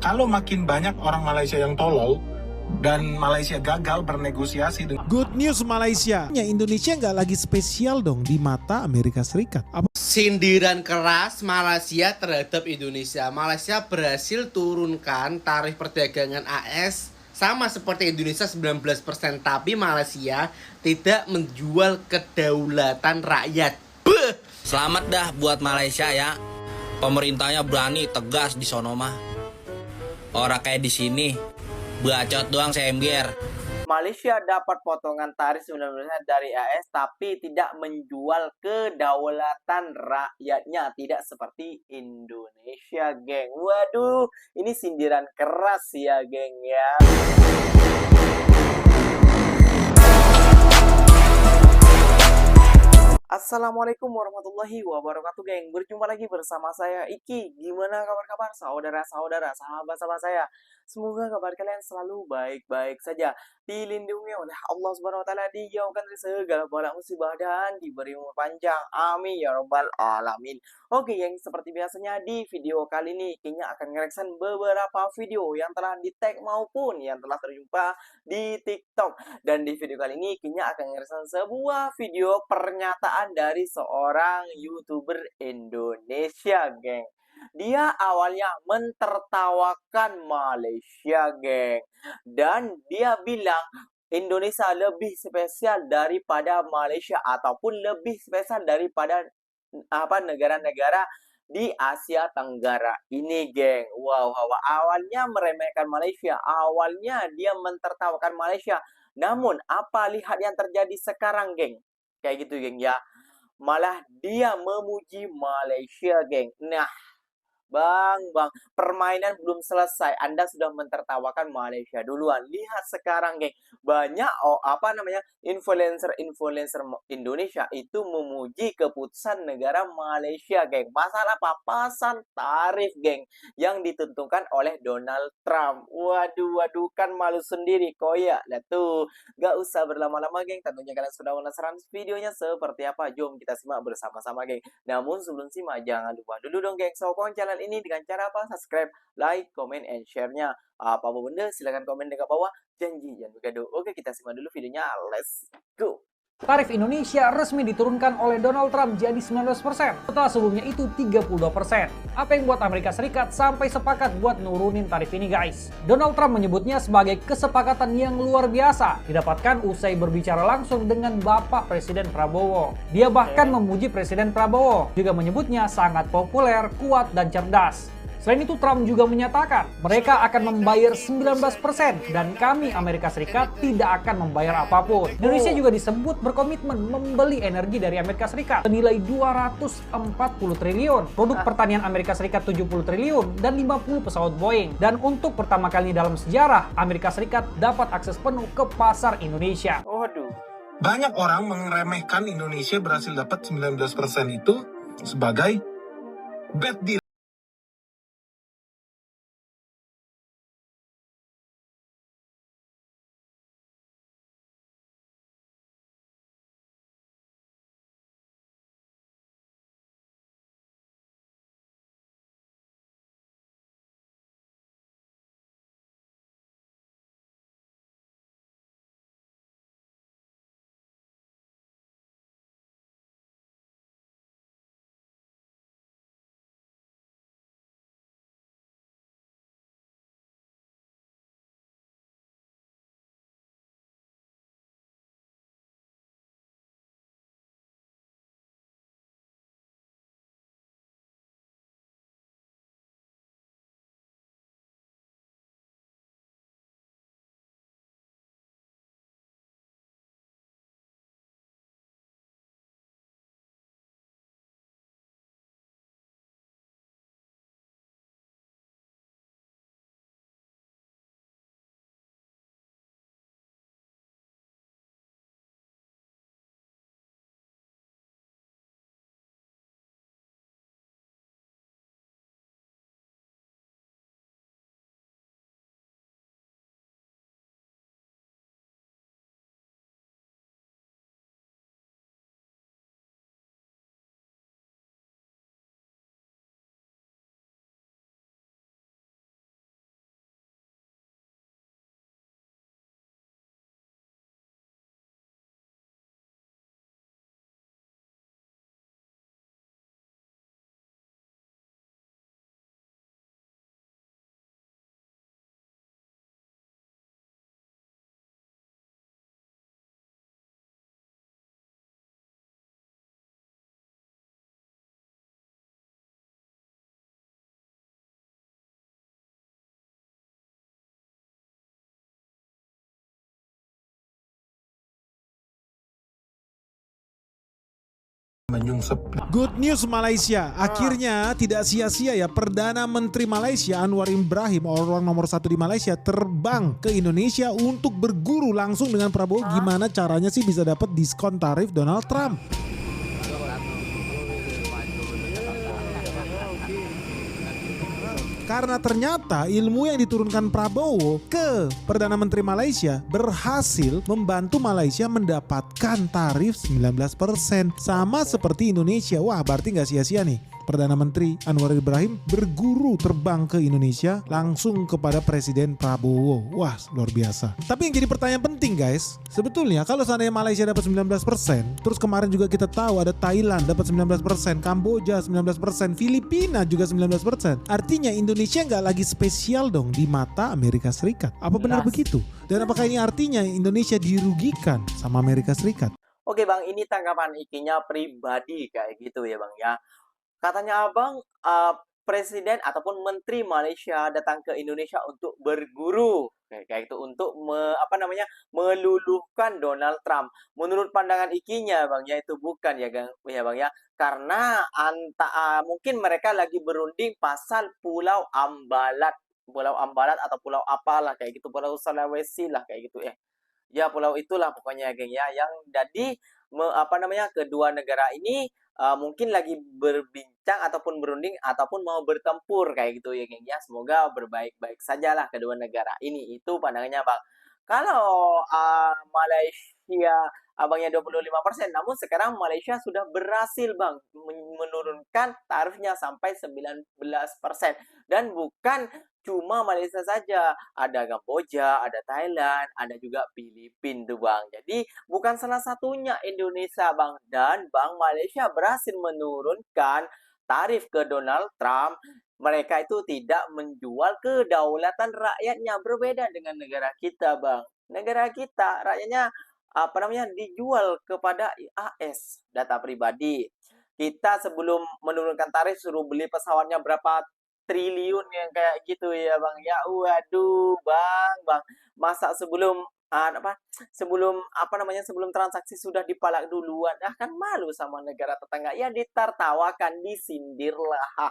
Kalau makin banyak orang Malaysia yang tolol dan Malaysia gagal bernegosiasi dengan Good news Malaysia. Indonesia nggak lagi spesial dong di mata Amerika Serikat. Sindiran keras Malaysia terhadap Indonesia. Malaysia berhasil turunkan tarif perdagangan AS sama seperti Indonesia 19%, tapi Malaysia tidak menjual kedaulatan rakyat. Beuh! Selamat dah buat Malaysia ya. Pemerintahnya berani tegas di sono mah. Orang kayak di sini bacot doang semger. Malaysia dapat potongan tarif 19% dari AS tapi tidak menjual kedaulatan rakyatnya, tidak seperti Indonesia, geng. Waduh, ini sindiran keras ya, geng ya. Assalamualaikum warahmatullahi wabarakatuh, geng. Berjumpa lagi bersama saya Iki. Gimana kabar-kabar saudara-saudara, sahabat-sahabat saya? Semoga kabar kalian selalu baik-baik saja, dilindungi oleh Allah Subhanahu wa taala, dijauhkan dari segala bala musibah dan diberi umur panjang. Amin ya rabbal alamin. Oke, geng, seperti biasanya di video kali ini Kinya akan ngereaction beberapa video yang telah di-tag maupun yang telah terjumpa di TikTok. Dan di video kali ini Kinya akan ngereaction sebuah video pernyataan dari seorang YouTuber Indonesia, geng. Dia awalnya mentertawakan Malaysia, geng. Dan dia bilang Indonesia lebih spesial daripada Malaysia ataupun lebih spesial daripada negara-negara di Asia Tenggara ini, geng. Wow, awalnya meremehkan Malaysia, awalnya dia mentertawakan Malaysia. Namun apa lihat yang terjadi sekarang, geng? Kayak gitu, geng ya. Malah dia memuji Malaysia, geng. Nah, Bang, permainan belum selesai. Anda sudah mentertawakan Malaysia duluan. Lihat sekarang, geng. Banyak influencer Indonesia itu memuji keputusan negara Malaysia, geng. Pasal apa? Pasal tarif, geng, yang ditentukan oleh Donald Trump. Waduh, kan malu sendiri, koyak. Lah tuh, gak usah berlama-lama, geng. Tentunya kalian sudah penasaran videonya seperti apa. Jom kita simak bersama-sama, geng. Namun sebelum simak, jangan lupa dulu dong, geng, sokong channel ini dengan cara apa? Subscribe, like, comment, and share-nya. Apa benda, silahkan komen dekat bawah. Janji jangan bergaduh. Oke, kita simak dulu videonya. Let's go. Tarif Indonesia resmi diturunkan oleh Donald Trump jadi 19%, setelah sebelumnya itu 32%. Apa yang buat Amerika Serikat sampai sepakat buat nurunin tarif ini, guys? Donald Trump menyebutnya sebagai kesepakatan yang luar biasa, didapatkan usai berbicara langsung dengan Bapak Presiden Prabowo. Dia bahkan memuji Presiden Prabowo, juga menyebutnya sangat populer, kuat, dan cerdas. Selain itu, Trump juga menyatakan mereka akan membayar 19% dan kami Amerika Serikat tidak akan membayar apapun. Indonesia juga disebut berkomitmen membeli energi dari Amerika Serikat senilai 240 triliun, produk pertanian Amerika Serikat 70 triliun, dan 50 pesawat Boeing. Dan untuk pertama kali dalam sejarah, Amerika Serikat dapat akses penuh ke pasar Indonesia. Waduh. banyak orang meremehkan Indonesia berhasil dapat 19% itu sebagai bad deal. Menyungsep. Good news Malaysia, akhirnya tidak sia-sia ya Perdana Menteri Malaysia Anwar Ibrahim, orang nomor 1 di Malaysia, terbang ke Indonesia untuk berguru langsung dengan Prabowo gimana caranya sih bisa dapat diskon tarif Donald Trump. Karena ternyata ilmu yang diturunkan Prabowo ke Perdana Menteri Malaysia berhasil membantu Malaysia mendapatkan tarif 19%. Sama seperti Indonesia. Wah, berarti nggak sia-sia nih. Perdana Menteri Anwar Ibrahim berguru terbang ke Indonesia langsung kepada Presiden Prabowo. Wah, luar biasa. Tapi yang jadi pertanyaan penting guys, sebetulnya kalau seandainya Malaysia dapat 19%, terus kemarin juga kita tahu ada Thailand dapat 19%, Kamboja 19%, Filipina juga 19%. Artinya Indonesia nggak lagi spesial dong di mata Amerika Serikat. Apa benar begitu? Dan apakah ini artinya Indonesia dirugikan sama Amerika Serikat? Oke Bang, ini tanggapan Ikinya pribadi kayak gitu ya Bang ya. Katanya Abang, Presiden ataupun Menteri Malaysia datang ke Indonesia untuk berguru. Kayak itu untuk meluluhkan Donald Trump. Menurut pandangan Ikinya Bang ya, itu bukan ya Bang ya. Karena mungkin mereka lagi berunding pasal Pulau Ambalat. Pulau Ambalat atau pulau apalah kayak gitu. Pulau Sulawesi lah kayak gitu ya. Ya pulau itulah pokoknya geng ya. Yang jadi kedua negara ini mungkin lagi berbincang ataupun berunding ataupun mau bertempur kayak gitu ya geng ya. Semoga berbaik-baik sajalah kedua negara ini. Itu pandangannya Bang. Kalau Malaysia abangnya 25%, namun sekarang Malaysia sudah berhasil Bang menurunkan tarifnya sampai 19%. Dan bukan cuma Malaysia saja, ada Kamboja, ada Thailand, ada juga Filipina tuh Bang. Jadi bukan salah satunya Indonesia Bang. Dan Bang Malaysia berhasil menurunkan tarif ke Donald Trump. Mereka itu tidak menjual kedaulatan rakyatnya, berbeda dengan negara kita Bang. Negara kita rakyatnya dijual kepada AS, data pribadi. Kita sebelum menurunkan tarif suruh beli pesawatnya berapa triliun yang kayak gitu ya Bang ya. Waduh Bang. Masa sebelum sebelum transaksi sudah dipalak duluan. Kan malu sama negara tetangga. Ya ditertawakan, disindir lah.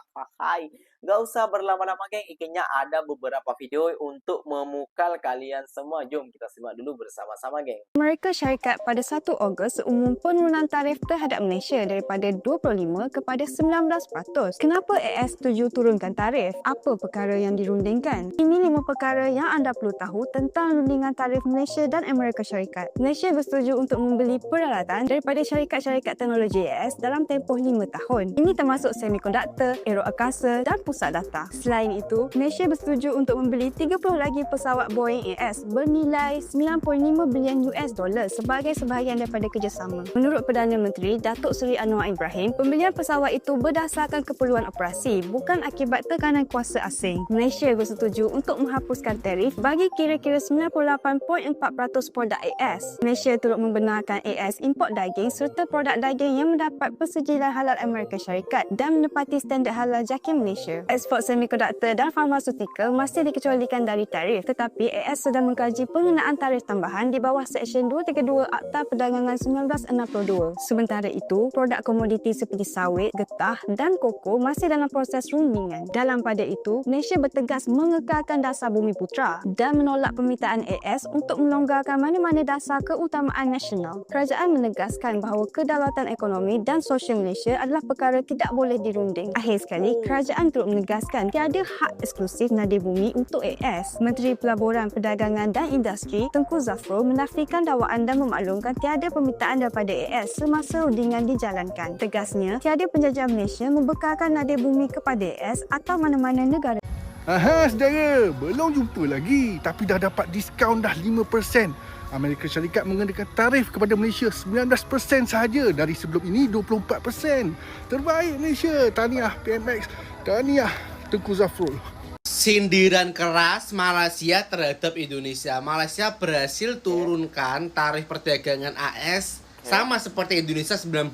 Gak usah berlama-lama geng. Ikinya ada beberapa video untuk memukal kalian semua. Jom kita simak dulu bersama-sama geng. Amerika Syarikat pada 1 Ogos umum penurunan tarif terhadap Malaysia daripada 25 kepada 19%. Kenapa AS setuju turunkan tarif? Apa perkara yang dirundingkan? Ini 5 perkara yang anda perlu tahu tentang rundingan tarif Malaysia dan Amerika Syarikat. Malaysia bersetuju untuk membeli peralatan daripada syarikat-syarikat teknologi AS dalam tempoh 5 tahun. Ini termasuk semikonduktor, aero angkasa dan pusat data. Selain itu, Malaysia bersetuju untuk membeli 30 lagi pesawat Boeing AS bernilai 95 bilion US dollar sebagai sebahagian daripada kerjasama. Menurut Perdana Menteri Datuk Seri Anwar Ibrahim, pembelian pesawat itu berdasarkan keperluan operasi, bukan akibat tekanan kuasa asing. Malaysia bersetuju untuk menghapuskan tarif bagi kira-kira 98.4% produk AS. Malaysia turut membenarkan AS import daging serta produk daging yang mendapat persetujuan halal Amerika Syarikat dan menepati standard halal JAKI Malaysia. Ekspor semikonduktor dan farmaseutikal masih dikecualikan dari tarif, tetapi AS sedang mengkaji pengenaan tarif tambahan di bawah Seksyen 232 Akta Perdagangan 1962. Sementara itu, produk komoditi seperti sawit, getah dan koko masih dalam proses rundingan. Dalam pada itu, Malaysia bertegas mengekalkan dasar bumi putra dan menolak permintaan AS untuk melonggarkan mana-mana dasar keutamaan nasional. Kerajaan menegaskan bahawa kedaulatan ekonomi dan sosial Malaysia adalah perkara tidak boleh dirunding. Akhir sekali, kerajaan turut menegaskan tiada hak eksklusif nadir bumi untuk AS. Menteri Pelaburan, Perdagangan dan Industri Tengku Zafrul menafikan dakwaan dan memaklumkan tiada permintaan daripada AS semasa rundingan dijalankan. Tegasnya, tiada penjajah Malaysia membekalkan nadir bumi kepada AS atau mana-mana negara. Aha, saudara, belum jumpa lagi tapi dah dapat diskaun dah 5%. Amerika Syarikat mengenakan tarif kepada Malaysia 19% sahaja dari sebelum ini 24%. Terbaik Malaysia. Tahniah PMX, tahniah Tengku Zafrul. Sindiran keras Malaysia terhadap Indonesia. Malaysia berhasil turunkan tarif perdagangan AS sama seperti Indonesia 19%,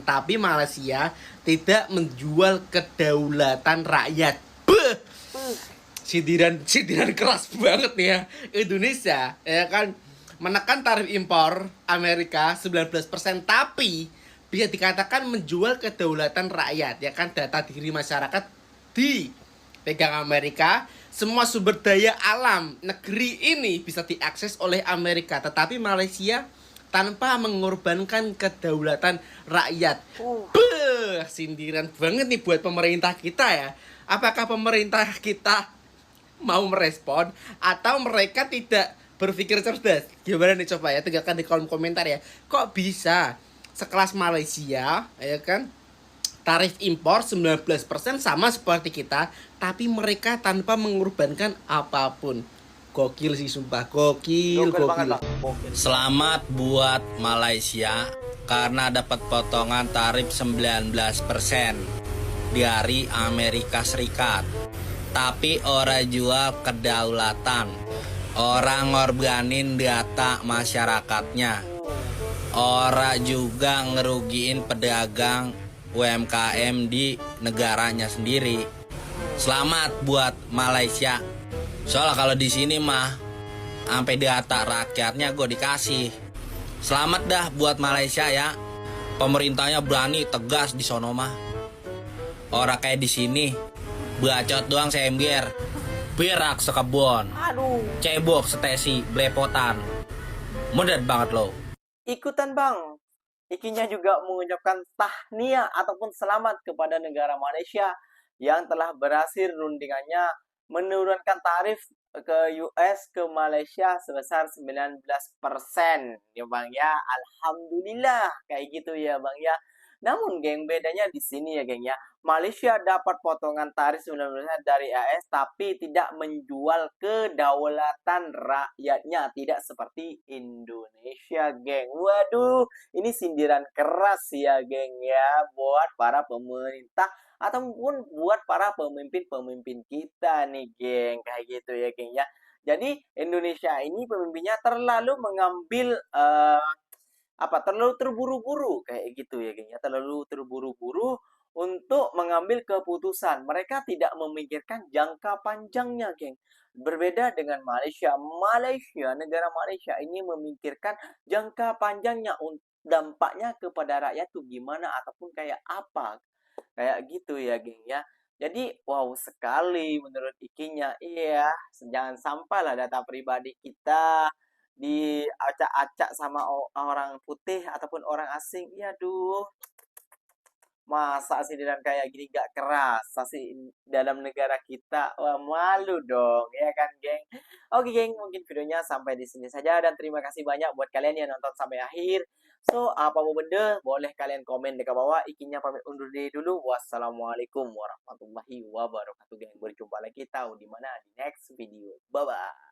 tapi Malaysia tidak menjual kedaulatan rakyat. Sindiran keras banget nih ya. Indonesia ya kan menekan tarif impor Amerika 19%, tapi bisa dikatakan menjual kedaulatan rakyat, ya kan, data diri masyarakat dipegang Amerika. Semua sumber daya alam negeri ini bisa diakses oleh Amerika, tetapi Malaysia tanpa mengorbankan kedaulatan rakyat. Beuh, sindiran banget nih buat pemerintah kita ya. Apakah pemerintah kita mau merespon atau mereka tidak berpikir cerdas? Gimana nih, coba ya, tinggalkan di kolom komentar ya. Kok bisa sekelas Malaysia, ya kan, tarif impor 19% sama seperti kita, tapi mereka tanpa mengorbankan apapun. Gokil sih, sumpah, gokil. banget, Bang. Gokil. Selamat buat Malaysia karena dapat potongan tarif 19% dari Amerika Serikat. Tapi orang jual kedaulatan, orang ngorbanin data masyarakatnya, orang juga ngerugiin pedagang UMKM di negaranya sendiri. Selamat buat Malaysia. Soalnya kalau di sini mah sampai data rakyatnya gue dikasih. Selamat dah buat Malaysia ya. Pemerintahnya berani tegas di sono mah. Orang kayak di sini bacot doang semger. Berak sekebon. Aduh, Cebok setesi belepotan. Mudah banget lo. ikutan Bang. Ikinya juga mengucapkan tahniah ataupun selamat kepada negara Malaysia yang telah berhasil rundingannya menurunkan tarif ke US ke Malaysia sebesar 19% ya Bang ya. Alhamdulillah kayak gitu ya Bang ya. Namun geng, bedanya di sini ya geng ya. Malaysia dapat potongan tarif 19% dari AS tapi tidak menjual kedaulatan rakyatnya, tidak seperti Indonesia geng. Waduh, ini sindiran keras ya geng ya buat para pemerintah ataupun buat para pemimpin-pemimpin kita nih geng, kayak gitu ya geng ya. Jadi Indonesia ini pemimpinnya terlalu mengambil terlalu terburu-buru kayak gitu ya geng ya, terlalu terburu-buru untuk mengambil keputusan. Mereka tidak memikirkan jangka panjangnya geng. Berbeda dengan Malaysia. Negara Malaysia ini memikirkan jangka panjangnya, dampaknya kepada rakyat tuh gimana ataupun kayak apa. Kayak gitu ya geng ya. Jadi wow sekali menurut ikinya. Iya, jangan sampailah data pribadi kita diacak-acak sama orang putih ataupun orang asing. Ya duh, masa sindiran kayak gini gak kerasa sih dalam negara kita? Wah, malu dong, ya kan, geng? Oke, geng, mungkin videonya sampai di sini saja dan terima kasih banyak buat kalian yang nonton sampai akhir. So, apa mau benda, boleh kalian komen di bawah. Ikinya pamit undur diri dulu. Wassalamualaikum warahmatullahi wabarakatuh, geng. Berjumpa lagi tahu di mana di next video. Bye bye.